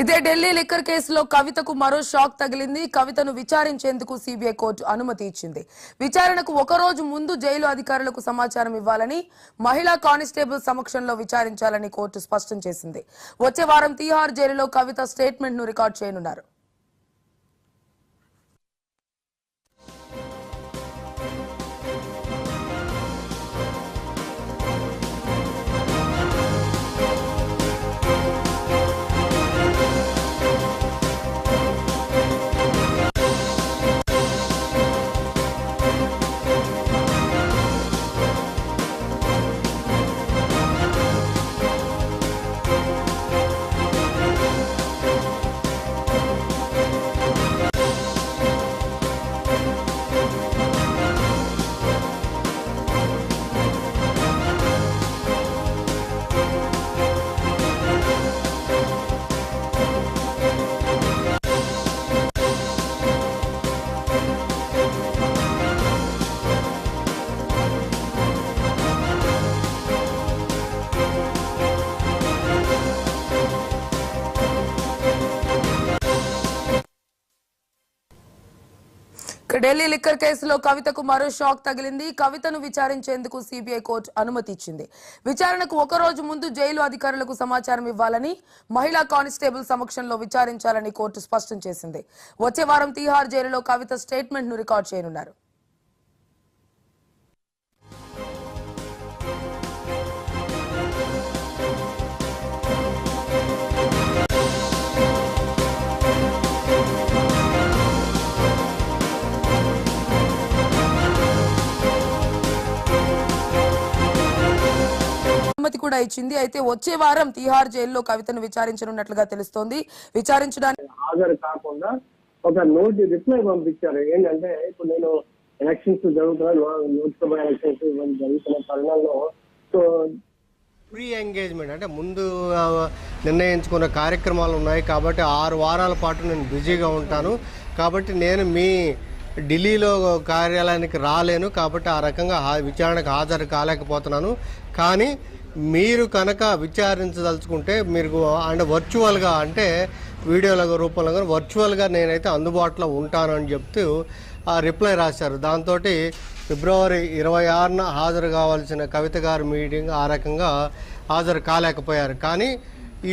ఇదే ఢిల్లీ లిక్కర్ కేసులో కవితకు మరో షాక్ తగిలింది. కవితను విచారించేందుకు సిబిఐ కోర్టు అనుమతి ఇచ్చింది. విచారణకు ఒక రోజు ముందు జైలు అధికారులకు సమాచారం ఇవ్వాలని, మహిళా కానిస్టేబుల్ సమక్షంలో విచారించాలని కోర్టు స్పష్టం చేసింది. వచ్చే వారం తీహార్ జైలులో కవిత స్టేట్మెంట్ ను రికార్డ్ చేయనున్నారు. ఢిల్లీ లిక్కర్ కేసులో కవితకు మరో షాక్ తగిలింది. కవితను విచారించేందుకు సిబిఐ కోర్టు అనుమతి ఇచ్చింది. విచారణకు ఒక రోజు ముందు జైలు అధికారులకు సమాచారం ఇవ్వాలని, మహిళా కానిస్టేబుల్ సమక్షంలో విచారించాలని కోర్టు స్పష్టం చేసింది. వచ్చే వారం తీహార్ జైలులో కవిత స్టేట్మెంట్ ను రికార్డ్ చేయనున్నారు. అనుమతి కూడా ఇచ్చింది. అయితే వచ్చే వారం తీహార్ జైల్లో కవితను విచారించనున్నట్లుగా తెలుస్తోంది. విచారించడానికి హాజరు కాకుండా ఒక రిప్లై పంపించారు. ఏంటంటే ఇప్పుడు నేను ఎలక్షన్స్ జరుగుతున్నా, లోక్సభ ఎలక్షన్స్ జరుగుతున్న తరుణంలో సో ప్రీ ఎంగేజ్మెంట్ అంటే ముందు నిర్ణయించుకున్న కార్యక్రమాలు ఉన్నాయి కాబట్టి 6 వారాల పాటు నేను బిజీగా ఉంటాను. కాబట్టి నేను మీ ఢిల్లీలో కార్యాలయానికి రాలేను. కాబట్టి ఆ రకంగా విచారణకు హాజరు కాలేకపోతున్నాను. కానీ మీరు కనుక విచారించదలుచుకుంటే మీరు అంటే వర్చువల్గా అంటే వీడియోల రూపంలో వర్చువల్గా నేనైతే అందుబాటులో ఉంటానని చెప్తూ ఆ రిప్లై రాశారు. దాంతో ఫిబ్రవరి 26న హాజరు కావాల్సిన కవిత గారి మీటింగ్ ఆ రకంగా హాజరు కాలేకపోయారు. కానీ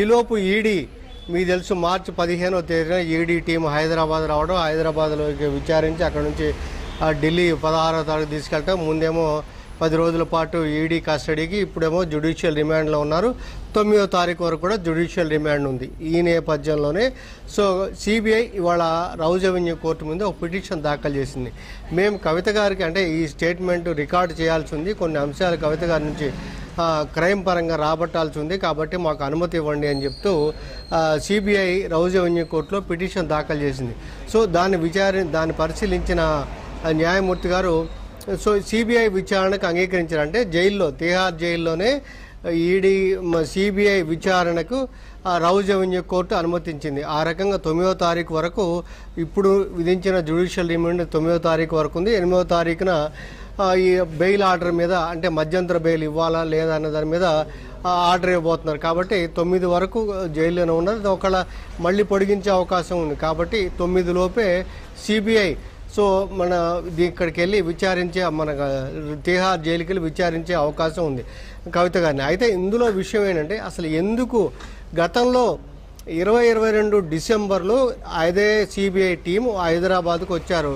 ఈలోపు ఈడీ మీకు తెలుసు మార్చి 15వ తేదీన ఈడీ టీం హైదరాబాద్ రావడం, హైదరాబాద్లోకి విచారించి అక్కడ నుంచి ఢిల్లీ 16వ తారీఖు తీసుకెళ్ళటం. ముందేమో 10 రోజుల పాటు ఈడీ కస్టడీకి, ఇప్పుడేమో జ్యుడిషియల్ రిమాండ్లో ఉన్నారు. 9వ తారీఖు వరకు కూడా జ్యుడిషియల్ రిమాండ్ ఉంది. ఈ నేపథ్యంలోనే సో సిబిఐ ఇవాళ రౌజ్ అవెన్యూ కోర్టు ముందు ఒక పిటిషన్ దాఖలు చేసింది. మేము కవిత గారికి అంటే ఈ స్టేట్మెంట్ రికార్డు చేయాల్సి ఉంది, కొన్ని అంశాలు కవిత గారి నుంచి క్రైమ్ పరంగా రాబట్టాల్సి ఉంది, కాబట్టి మాకు అనుమతి ఇవ్వండి అని చెప్తూ సిబిఐ రౌజ్ అవెన్యూ కోర్టులో పిటిషన్ దాఖలు చేసింది. సో దాన్ని పరిశీలించిన న్యాయమూర్తి గారు సో సిబిఐ విచారణకు అంగీకరించారు. అంటే జైల్లో తీహార్ జైల్లోనే ఈడీ సిబిఐ విచారణకు రౌజ్ అవెన్యూ కోర్టు అనుమతించింది. ఆ రకంగా 9వ తారీఖు వరకు ఇప్పుడు విధించిన జ్యుడిషియల్ రిమాండ్ 9వ తారీఖు వరకు ఉంది. 8వ తారీఖున ఈ బెయిల్ ఆర్డర్ మీద అంటే మధ్యంతర బెయిల్ ఇవ్వాలా లేదా అన్న దాని మీద ఆర్డర్ ఇవ్వబోతున్నారు. కాబట్టి 9 వరకు జైల్లోనే ఉన్నది. ఒకవేళ మళ్ళీ పొడిగించే అవకాశం ఉంది. కాబట్టి 9 లోపే సిబిఐ సో మన ఇక్కడికి వెళ్ళి విచారించే మన తీహార్ జైలుకి వెళ్ళి విచారించే అవకాశం ఉంది కవిత గారిని. అయితే ఇందులో విషయం ఏంటంటే అసలు ఎందుకు గతంలో 2022 డిసెంబర్లో అదే సిబిఐ టీం హైదరాబాద్కు వచ్చారు.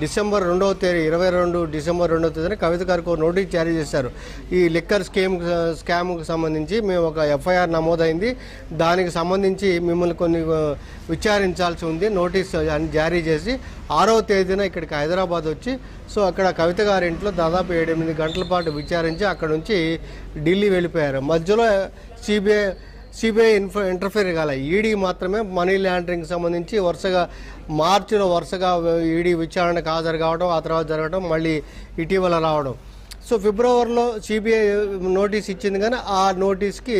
డిసెంబర్ 2వ తేదీ 22 డిసెంబర్ 2వ తేదీన కవిత గారికి ఒక నోటీస్ జారీ చేశారు. ఈ లిక్కర్ స్కామ్కు సంబంధించి మేము ఒక ఎఫ్ఐఆర్ నమోదైంది, దానికి సంబంధించి మిమ్మల్ని కొన్ని విచారించాల్సి ఉంది నోటీస్ జారీ చేసి 6వ తేదీన ఇక్కడికి హైదరాబాద్ వచ్చి సో అక్కడ కవిత గారి ఇంట్లో దాదాపు 7-8 గంటల పాటు విచారించి అక్కడ నుంచి ఢిల్లీ వెళ్ళిపోయారు. మధ్యలో సిబిఐ ఇంటర్ఫియర్ కాలే. ఈడీ మాత్రమే మనీ లాండరింగ్ సంబంధించి మార్చిలో వరుసగా ఈడీ విచారణకు హాజరు కావడం, ఆ తర్వాత జరగడం, మళ్ళీ ఇటీవల రావడం. సో ఫిబ్రవరిలో సిబిఐ నోటీస్ ఇచ్చింది కానీ ఆ నోటీస్కి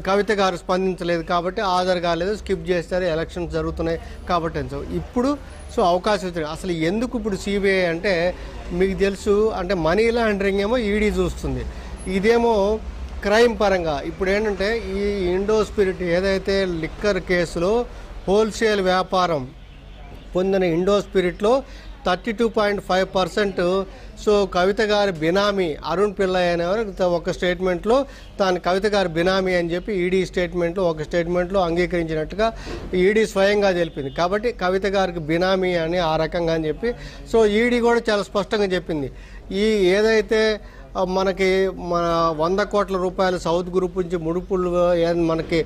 కవిత గారు స్పందించలేదు కాబట్టి హాజరు కాలేదు, స్కిప్ చేస్తారు, ఎలక్షన్స్ జరుగుతున్నాయి కాబట్టి. సో ఇప్పుడు సో అవకాశం ఇచ్చారు. అసలు ఎందుకు ఇప్పుడు సిబిఐ అంటే మీకు తెలుసు అంటే మనీ లాండరింగ్ ఏమో ఈడీ చూస్తుంది, ఇదేమో క్రైమ్ పరంగా ఇప్పుడు ఏంటంటే ఈ ఇండో స్పిరిట్ ఏదైతే లిక్కర్ కేసులో హోల్సేల్ వ్యాపారం పొందిన ఇండో స్పిరిట్లో 32.5%. సో కవిత గారి బినామీ అరుణ్ పిల్లయ్య అనేవారు ఒక స్టేట్మెంట్లో తాను కవిత గారి బినామీ అని చెప్పి ఈడీ స్టేట్మెంట్లో ఒక స్టేట్మెంట్లో అంగీకరించినట్టుగా ఈడీ స్వయంగా తెలిపింది. కాబట్టి కవిత గారికి బినామీ అని ఆ రకంగా అని చెప్పి సో ఈడీ కూడా చాలా స్పష్టంగా చెప్పింది. ఈ ఏదైతే మనకి మన 100 కోట్ల రూపాయలు సౌత్ గ్రూప్ నుంచి ముడుపులు మనకి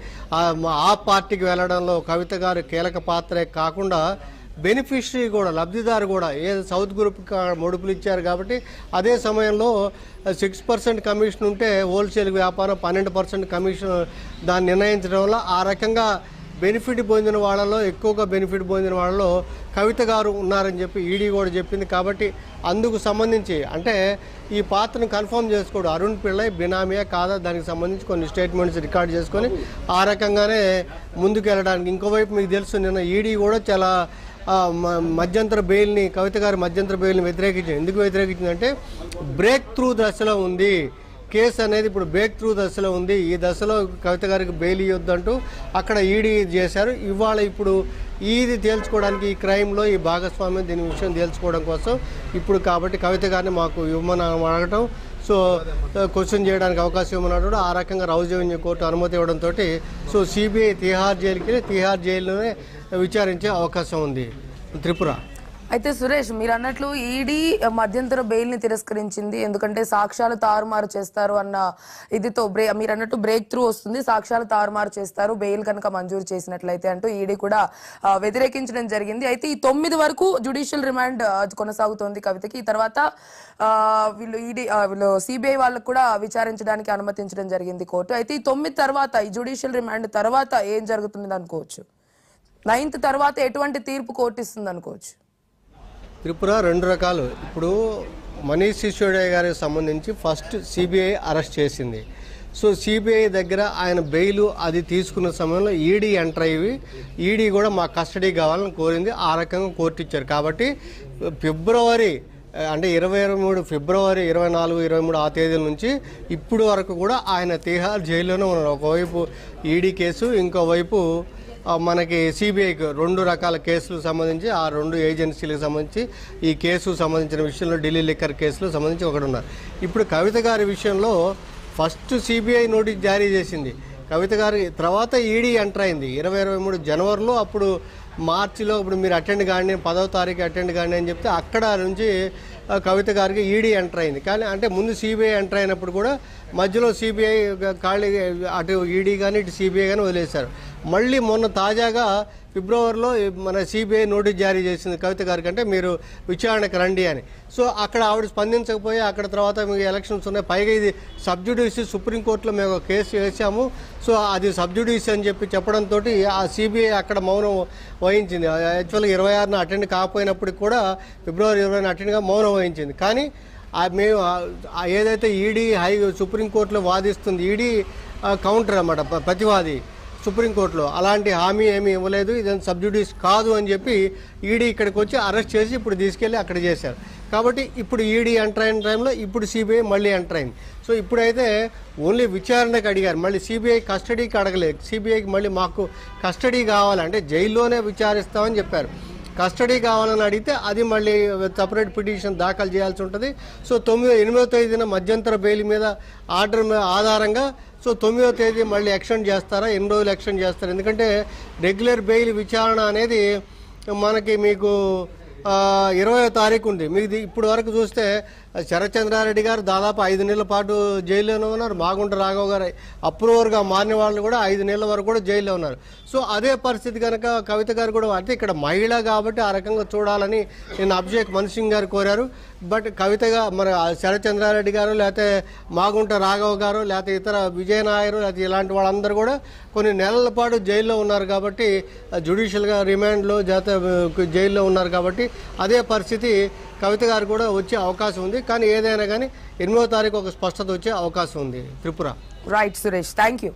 ఆ పార్టీకి వెళ్ళడంలో కవిత గారు కీలక పాత్రే కాకుండా బెనిఫిషరీ కూడా లబ్ధిదారు కూడా సౌత్ గ్రూప్ ముడుపులు ఇచ్చారు. కాబట్టి అదే సమయంలో 6% కమిషన్ ఉంటే హోల్సేల్ వ్యాపారం 12% కమిషన్ దాన్ని నిర్ణయించడం వల్ల ఆ రకంగా బెనిఫిట్ పొందిన వాళ్ళలో ఎక్కువగా బెనిఫిట్ పొందిన వాళ్ళలో కవిత గారు ఉన్నారని చెప్పి ఈడీ కూడా చెప్పింది. కాబట్టి అందుకు సంబంధించి అంటే ఈ పాత్రను కన్ఫర్మ్ చేసుకోడు అరుణ్ పిల్లయ్ బినామీయా కాదా దానికి సంబంధించి కొన్ని స్టేట్మెంట్స్ రికార్డ్ చేసుకొని ఆ రకంగానే ముందుకు వెళ్ళడానికి. ఇంకోవైపు మీకు తెలుసు నిన్న ఈడీ కూడా చాలా మధ్యంతర బెయిల్ని కవిత గారి మధ్యంతర బెయిల్ని వ్యతిరేకించింది. ఎందుకు వ్యతిరేకించిందంటే బ్రేక్ త్రూ దశలో ఉంది కేసు అనేది, ఇప్పుడు బ్రేక్ త్రూ దశలో ఉంది, ఈ దశలో కవిత గారికి బెయిల్ ఇవ్వద్దంటూ అక్కడ ఈడీ చేశారు. ఇవాళ ఇప్పుడు ఇది తేల్చుకోవడానికి ఈ క్రైమ్లో ఈ భాగస్వామ్యం దీని విషయం తేల్చుకోవడం కోసం ఇప్పుడు కాబట్టి కవిత గారిని మాకు ఇవ్వమని అడగటం సో క్వశ్చన్ చేయడానికి అవకాశం ఇవ్వమన్నాడు. ఆ రకంగా రౌజ్ రెవెన్యూ కోర్టు అనుమతి ఇవ్వడంతో సో సిబిఐ తిహార్ జైలుకి తిహార్ జైల్లోనే విచారించే అవకాశం ఉంది త్రిపుర. అయితే సురేష్ మీరు అన్నట్లు ఈడీ మధ్యంతర బెయిల్ ని తిరస్కరించింది. ఎందుకంటే సాక్ష్యాలు తారుమారు చేస్తారు అన్న ఇదితో మీరు అన్నట్టు బ్రేక్ త్రూ వస్తుంది, సాక్ష్యాలు తారుమారు చేస్తారు బెయిల్ కనుక మంజూరు చేసినట్లయితే అంటూ ఈడీ కూడా వ్యతిరేకించడం జరిగింది. అయితే ఈ 9 వరకు జ్యుడిషియల్ రిమాండ్ కొనసాగుతోంది కవితకి. ఈ తర్వాత వీళ్ళు సిబిఐ వాళ్ళకు కూడా విచారించడానికి అనుమతించడం జరిగింది కోర్టు. అయితే ఈ 9 తర్వాత ఈ జ్యుడిషియల్ రిమాండ్ తర్వాత ఏం జరుగుతుంది అనుకోవచ్చు? 9th తర్వాత ఎటువంటి తీర్పు కోర్టు ఇస్తుంది అనుకోవచ్చు? త్రిపుర 2 రకాలు. ఇప్పుడు మనీష్ సిసోడియా గారికి సంబంధించి ఫస్ట్ సిబిఐ అరెస్ట్ చేసింది. సో సిబిఐ దగ్గర ఆయన బెయిల్ అది తీసుకున్న సమయంలో ఈడీ ఎంటర్ అయ్యి ఈడీ కూడా మా కస్టడీ కావాలని కోరింది. ఆ రకంగా కోర్టు ఇచ్చారు. కాబట్టి ఫిబ్రవరి అంటే 23 ఫిబ్రవరి 24, 23 ఆ తేదీల నుంచి ఇప్పుడు వరకు కూడా ఆయన తిహార్ జైల్లోనే ఉన్నారు. ఒకవైపు ఈడీ కేసు, ఇంకోవైపు మనకి సిబిఐకి 2 రకాల కేసులకు సంబంధించి ఆ 2 ఏజెన్సీలకు సంబంధించి ఈ కేసుకు సంబంధించిన విషయంలో ఢిల్లీ లిక్కర్ కేసులకు సంబంధించి ఒకటి ఉన్నారు. ఇప్పుడు కవిత గారి విషయంలో ఫస్ట్ సిబిఐ నోటీస్ జారీ చేసింది. కవిత గారి తర్వాత ఈడీ ఎంటర్ అయింది 2023 జనవరిలో. అప్పుడు మార్చిలో ఇప్పుడు మీరు అటెండ్ కాండి 10వ తారీఖు అటెండ్ కాండి అని చెప్తే అక్కడ నుంచి కవిత గారికి ఈడీ ఎంటర్ అయింది. కానీ అంటే ముందు సిబిఐ ఎంటర్ అయినప్పుడు కూడా మధ్యలో సిబిఐ ఖాళీ అటు ఈడీ కానీ ఇటు సిబిఐ కానీ వదిలేశారు. మళ్ళీ మొన్న తాజాగా ఫిబ్రవరిలో మన సిబిఐ నోటీస్ జారీ చేసింది కవిత గారికి, అంటే మీరు విచారణకు రండి అని. సో అక్కడ ఆవిడ స్పందించకపోయి అక్కడ తర్వాత మీకు ఎలక్షన్స్ ఉన్నాయి, పైగా ఇది సబ్జుడిషి సుప్రీంకోర్టులో మేము ఒక కేసు వేసాము, సో అది సబ్జుడిషి అని చెప్పడంతో ఆ సిబిఐ అక్కడ మౌనం వహించింది. యాక్చువల్గా 26న అటెండ్ కాకపోయినప్పటికి కూడా ఫిబ్రవరి 20న అటెండ్గా మౌనం వహించింది. కానీ మేము ఏదైతే ఈడీ సుప్రీంకోర్టులో వాదిస్తుంది, ఈడీ కౌంటర్ అన్నమాట, ప్రతివాది సుప్రీంకోర్టులో అలాంటి హామీ ఏమీ ఇవ్వలేదు, ఇదంతా సబ్జుడిస్ కాదు అని చెప్పి ఈడీ ఇక్కడికి వచ్చి అరెస్ట్ చేసి ఇప్పుడు తీసుకెళ్ళి అక్కడ చేశారు. కాబట్టి ఇప్పుడు ఈడీ ఎంటర్ అయిన టైంలో ఇప్పుడు సిబిఐ మళ్ళీ ఎంటర్ అయింది. సో ఇప్పుడైతే ఓన్లీ విచారణకు అడిగారు, మళ్ళీ సిబిఐ కస్టడీకి అడగలేదు. సిబిఐకి మళ్ళీ మాకు కస్టడీ కావాలంటే జైల్లోనే విచారిస్తామని చెప్పారు. కస్టడీ కావాలని అడిగితే అది మళ్ళీ సపరేట్ పిటిషన్ దాఖలు చేయాల్సి ఉంటుంది. సో 8వ తేదీన మధ్యంతర బెయిల్ మీద ఆర్డర్ ఆధారంగా సో 9వ తేదీ మళ్ళీ ఎక్స్టెండ్ చేస్తారా, ఎన్ని రోజులు ఎక్స్టెండ్ చేస్తారు? ఎందుకంటే రెగ్యులర్ బెయిల్ విచారణ అనేది మనకి మీకు 20వ తారీఖు ఉంది. మీకు ఇప్పుడు వరకు చూస్తే శరత్చంద్రారెడ్డి గారు దాదాపు 5 నెలల పాటు జైల్లోనే ఉన్నారు. మాగుంట రాఘవ్ గారు అప్రూవర్గా మారిన వాళ్ళు కూడా 5 నెలల వరకు కూడా జైల్లో ఉన్నారు. సో అదే పరిస్థితి కనుక కవిత గారు కూడా, అంటే ఇక్కడ మహిళ కాబట్టి ఆ రకంగా చూడాలని నేను అభిషేక్ మను సింగ్ గారు కోరారు. బట్ కవితగా మన శరత్చంద్రారెడ్డి గారు లేకపోతే మాగుంట రాఘవ్ గారు లేకపోతే ఇతర విజయనాయరు లేకపోతే ఇలాంటి వాళ్ళందరూ కూడా కొన్ని నెలల పాటు జైల్లో ఉన్నారు. కాబట్టి జ్యుడిషియల్గా రిమాండ్లో జైల్లో ఉన్నారు. కాబట్టి అదే పరిస్థితి కవిత గారు కూడా వచ్చే అవకాశం ఉంది. కానీ ఏదైనా కానీ 8వ తారీఖు ఒక స్పష్టత వచ్చే అవకాశం ఉంది Tripura. Right Suresh, thank you.